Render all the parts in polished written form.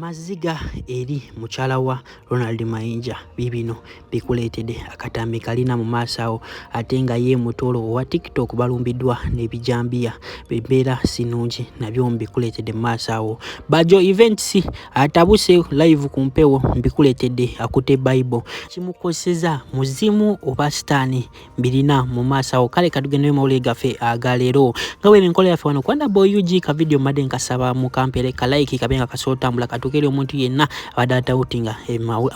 Amaziga eri mukyala wa Ronald Mayinja bibino bikuleetedde akatambi kalina mu maaso awo ate nga ye Mutooro owa TikTok balumbiddwa n'ebijabiya bembeera sinungi nabyo mbikuleetedde mu maaso awo. Bajo events atabuse live ku mpewo mbikuleetedde akute Bible kimukozeseza muzimu oba sitaani mbirina mu maaso awo. Kale katugende mawulire gaffe agaleero nga bwe enkola yaffe wano kwanda boyugi ka video madde nkasaba mu kampere ka like kabenga kasotambula katukere omuntu yenna abadata utinga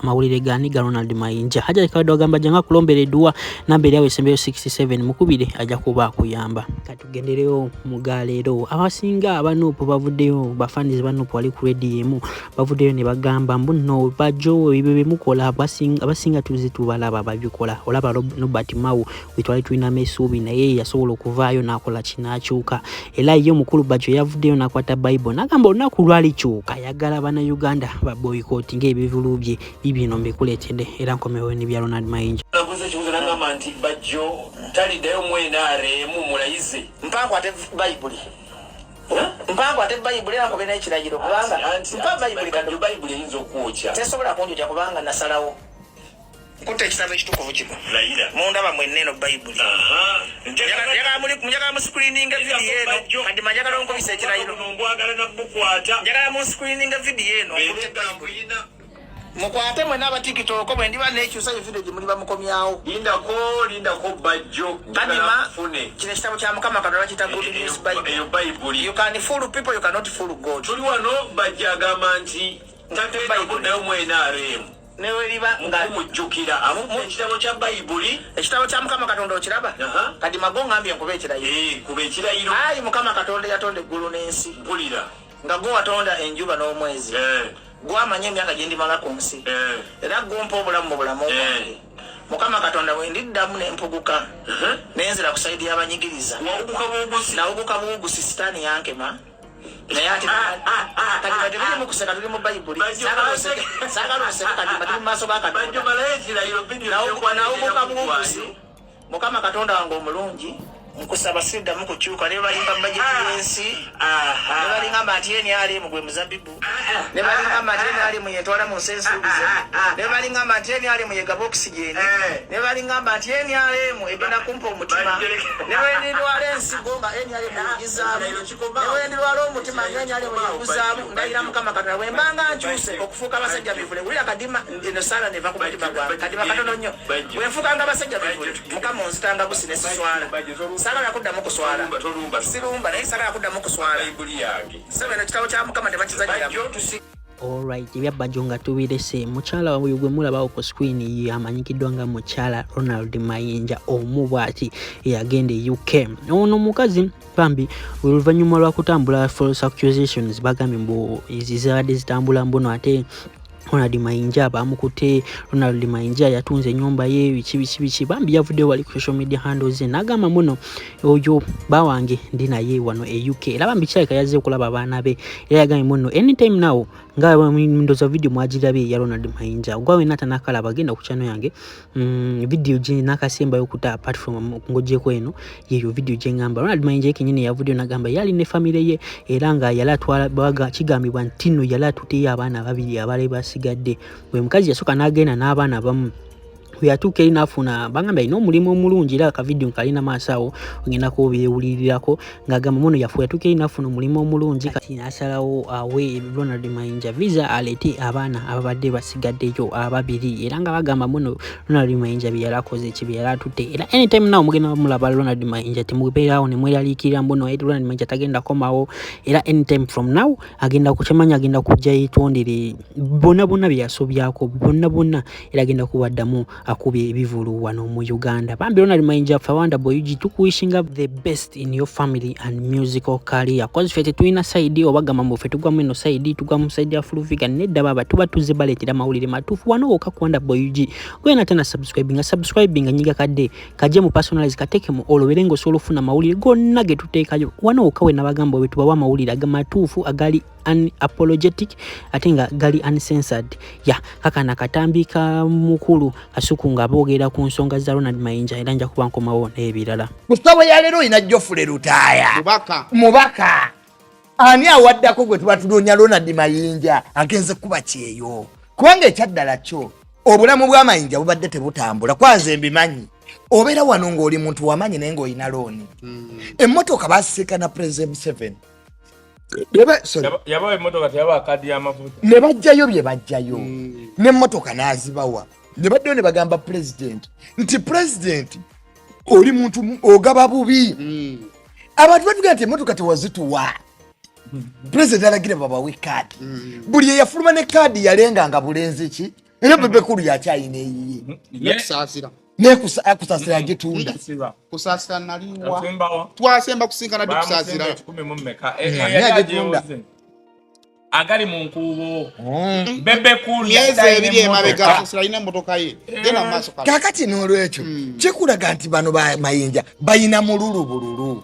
amawulire gani ga Ronald Mayinja haja kawado gamba janga kulombere dua namba yawe sembeyo 67 mukubire aja kuba kuyamba. Katugendereo mugaleero abasinga abanupo bavuddeyo bafanizi banupo wali ku radio bavuddeyo ne bagamba mbuno bajo bibe mukola abasinga tuzitubalaba babikola olaba Robert Mau witwali tuina mesubi na yeye yasobola okuvaayo nakola kinakyuka era ye mukulu bajo yavuddeyo nakwata Bible nagamba olunaku lwali kyuka yagala bana Uganda ba boycott ng'ebivulubye bibino mbikuleetedde era nkomewo ni bya Ronald Mayinja. Nakuze kibuzo nangamba nti bajo talidayo mwenare mu mulayize mpango ate Bible mpango ate Bible yango bena ekiragiro kubanga mpango Bible kandi Bible yinzo kuocha tesobola kunjja kubanga nasalawo kutte ekitabo ekitukuvu kino munda bamwe nneno Bible njagala mu screening video eno kati manjagala onkubisa ekirayiro njagala mu screening video eno mukwate mwe n'aba TikTok mwe ndiba n'ekyusa video gye muli bamukomyawo lindako Bajjo kadima kino ekitabo kya Mukama Katonda kita Good News Bible. You can fool people, you cannot fool God. Tuli wano Bajjo agamba nti tate Bible nayo mwenaremu neweliba nga mujjukira ekitabo kya Bible ekitabo kya Mukama Katonda okiraba kadi magonga ambye nkube ekirayiro kuba ekirayiro ayi Mukama Katonda yatonda eggulu n'ensi mpulira nga gwe watonda enjuba n'omwezi gwamanya emyaka gye ndimala ku nsi era gwompa obulamu mu bulamu obwange Mukama Katonda bwe ndiddamu n'empuguka n'enzira ku sayidi y'abanyigiriza nawuguka buwugusi sitaani yankema naye ati kati badibiri mu kuseka tuli mu Bible sagalose kati badibiri mu maaso ga Katonda nawuguka buwugusi Mukama Katonda wange omulungi nkusaba sidda mu kukyuka ne balimba bajeti yensi ne balinga matiyeni ali mu gwe muzabibu ne balinga matiyeni ali mu yetwala mu sensu bize ne balinga matiyeni ali mu yega oxygen ne balinga matiyeni ali mu ebena kumpa omutima ne wendi lwale ensigo nga eni ali mu yizaamu ne wendi lwale omutima ngeni ali mu yuzaamu ndayira Mukama Katonda wembanga nkyuse okufuuka abasajja bivule wulira kadima eno sala neva ku mutima gwange kadima katono nnyo wenfuukanga abasajja bivule Mukama onzitanga busine siswala sagala kuddamu kuswala sirumba naye sagala kuddamu kuswala sebeno kitabo kya Mukama tebakizajjira. Alright, ebya Bajjo nga tubirese mukyala oyo gwe mulabawo ku screen amanyikiddwa nga mukyala Ronald Mayinja omubwati eyagenda e UK. Ono mukazi pambi oluvannyuma lwa kutambula false accusations bagambye mbu izizadde zitambula mbuno ate Ronald Mayinja bamukute Ronald Mayinja yatunze nyumba ye bichi bambi yavudde wali ku social media handles nagamba muno oyo bawange ndina ye wano e UK era bambi kyaleka yazze okulaba abaana be era yagambye muno anytime now nga ndoza video mwagirabe ya Ronald Mayinja gwawe nata nakala bagenda ku channel yange video je nakasemba yokuta apart from ngoje kweno yeyo video je ngamba Ronald Mayinja yekenyine yavudde nagamba yali ne family ye era nga yalatwala baga kigambibwa ntino yalatute abaana babiri abale basigadde bwe mukazi yasoka nagenda n'abaana bamu yatuke inafuna bangamba ino mulimo omulungi era ka video kalina maasawo ngenda ko byewulirirako ngagamba muno yafu yatuke inafuna mulimo omulungi kati nasalawo awe Ronald Mayinja visa aleti abana ababadde basigaddeyo ababiri era nga bagamba muno Ronald Mayinja byalakoze kibyala tutte era anytime now mugenda mulaba Ronald Mayinja temubeerawo ne mweralikira mbuno Ronald Mayinja tagenda komawo era anytime from now agenda kuchemanya agenda kujja yitondere bonna byasobyako bonna era agenda kubaddamu akubye ebivulu wano mu Uganda. Bambi Ronald Mayinja fawanda boyugi tukuishinga the best in your family and musical career. Cause fete tuina side obagamba mu fetu gwa meno side tugwa mu side ya Fulufika nedda baba tuba tuze baletira mawulire matufu wano okakwanda boyugi. Gwena tena subscribing nyiga kadde kaje mu personalize kateke mu oloberengo solo funa mawulire gonna ge tuteekayo wano okawe nabagamba wetu bawa mawulire agamatufu agali unapologetic atenga gali uncensored ya kaka nakatambika mukulu asuku nga boogera ku nsonga za Ronald Mayinja era nja kuba nkomawo n'ebirala. Musawo ya lero ina Jofule Lutaya mubaka ani awaddako gwe tuba tuloonya Ronald Mayinja agenze kuba kyeyo kubanga ekyaddala kyo obulamu bwa Mayinja bubadde tebutambula kwanze mbimanyi obeera wano ng'oli muntu wamanyi naye ng'olina looni emmotoka baasika na President 7 yabawa emmotoka teyaba kadi y'amafuta ne bajjayo bye bajjayo n'emmotoka n'azibawa ne baddeyo ne bagamba President nti President oli muntu ogaba bubi abantu batugamba nti emmotoka tewazituwa President alagira babawe kadi buli eyafuluma ne kadi yalenganga bulenzi ki era bebekulu yakyayina eyiye nekusasira agitunda kusasira naliwa twasemba kusinkana dikusasira 10 agali mu nkubo bebekulu yezebiri emabega kusasira ina motoka ye gena maso kakati n'olwekyo kikulaga nti bano ba Mayinja bayina mululu bululu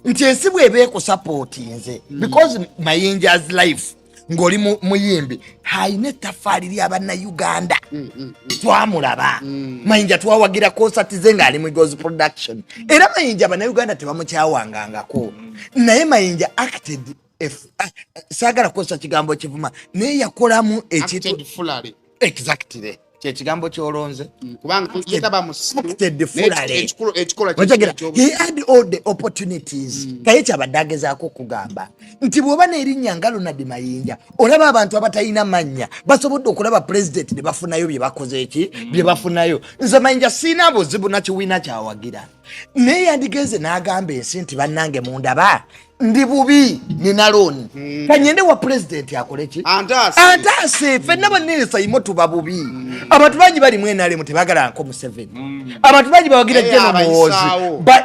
nti ensibwe ebeeko supportinze because Mayinja's life ngoli muyimbi haine ettaffaali ly'abanna Uganda twamulaba Mayinja twawagira concert ze ng'ali mu Goes production era Mayinja abanna Uganda tebamukyawangangako naye Mayinja acted saagala kukozesa kigambo kivuma naye yakolamu ekintu exactly kyekigambo kyolonze kubanga yetaba acted fully he had all the opportunities kaye kyabaddagezaako okugamba nti bw'oba n'erinnya nga Ronald Mayinja olaba abantu abatalina mannya basobodde okulaba president ne bafunayo bye bakoze eki bye bafunayo nze Mayinja siina buzibu na kiwiina kyawagira naye yandigenze n'agamba ensi nti bannange mundaba ndi bubi nina looni kanyende wa president akole ki antase fenna bannesa imo tuba bubi abantu bangi bali mwenale tebagala nko Museveni abantu bangi bawagira General Muhoozi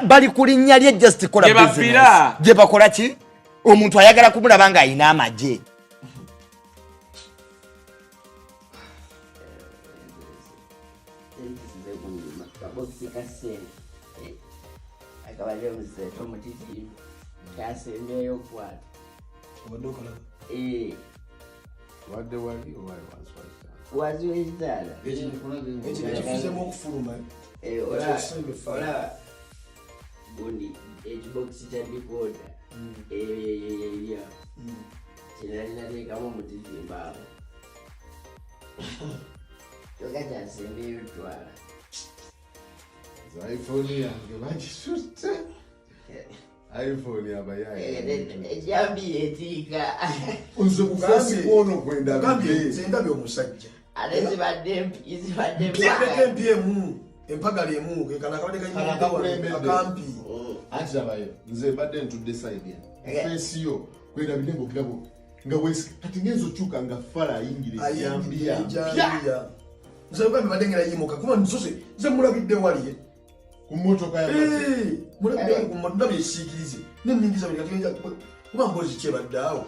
bali kulinnya lye just kola business je bakola ki omuntu ayagala kumulaba nga ayina amagye Kasembeyo kwat. Wadokola. Wadde wali owaye Wazi wezidala. Ekifuze mu kufuluma. Ola. Bondi box cha dikoda. Ya. Kinalina leka mu mutizimba. Tokaja sembeyo twala. iPhone yange bajisutte. iPhone yabayaye ejambi etika unze kugasi kono kwenda gambi sengabe omusajja alezi badempi empagale mu kekana kabade kanyinga akampi acha bayo nze badde ntu decide ya face yo kwenda bidembo kilabo nga wesi kati ngezo chuka nga fala ingire jambia nze kwamba badengera yimuka kuma nsose nze mulabidde waliye kumotoka ya mulabidde kumotoka byeshikirize n'inningiza buli katenja kuba mbozi kyebaddawo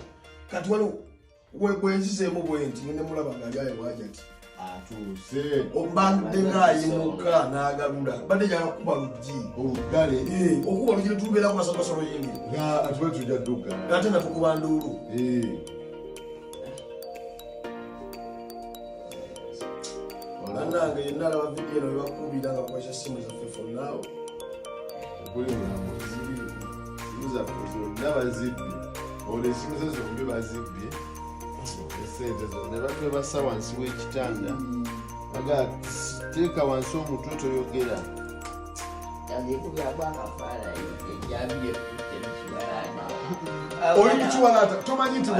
kati wali wekwenziseemu bwenti ne mulaba nga alyaye bwajati atuse ombande ng'ayimuka n'agalula badde jala kuba luggi olugale okuba luggi netubeera kubasabasolo yingi atuwe tujja dduka ate nga tukuba nduulu nange yenna alaba vidiyo eno webakubira nga kwesa simu zaffe fonnaawo okuli mulamu n'abazibbi olwo esimu ze zombi bazibbye esente zo ne batwebasa wansi w'ekitanda aga teeka wansi omutwe toyogera oli kukiwalaata tomanyi nti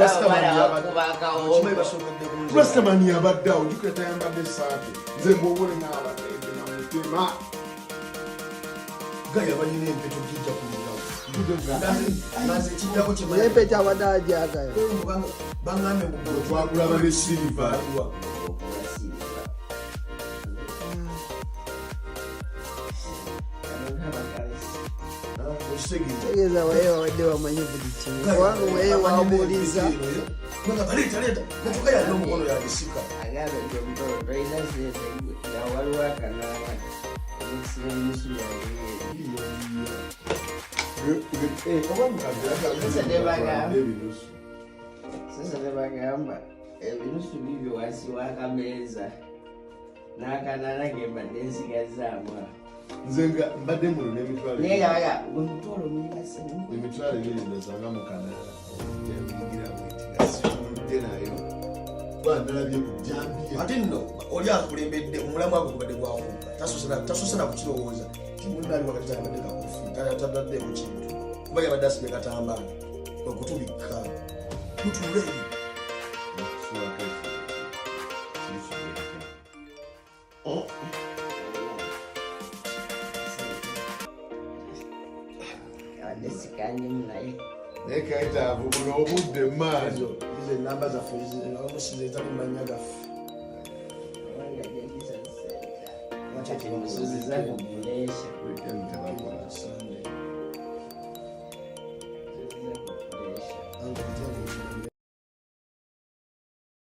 Rastaman yabaddeawo jukira tayambadde essaati nze mbowole n'abadde namutema ga yabalina empeto gijja kumulawo empeta abadde ajagayo baŋŋambe twagulaba ne siliva tegeeza waye wabadde wamanyi buli kimu kubanga waye wamubuuliza omukono yabisika waliwo akanala emusu sasa nebagamba ebinusu bibyo wansi w'akameeza n'akanala ngembadde nsigazaamu nzenga mbadde muno n'emitwalo naye yabaga Mutooro mulibasemu emitwalo ebiri ndosanga mu kanala yabigira bwetidde nayo bandalabye ku jambiya ate nno oli akulembedde omulamu ago gubadde gwafuuka tasoosena kukirowooza timunaali wakati tayabadde kakufi tadadde mu kintu kuba yabadde asibye katambaala okutubikka tutuleyo adesikanyemu naye naye kaitaavu buno obudde maazo izo enamba zaffe omusize ezakumanya gaffe musozi zakuguleesha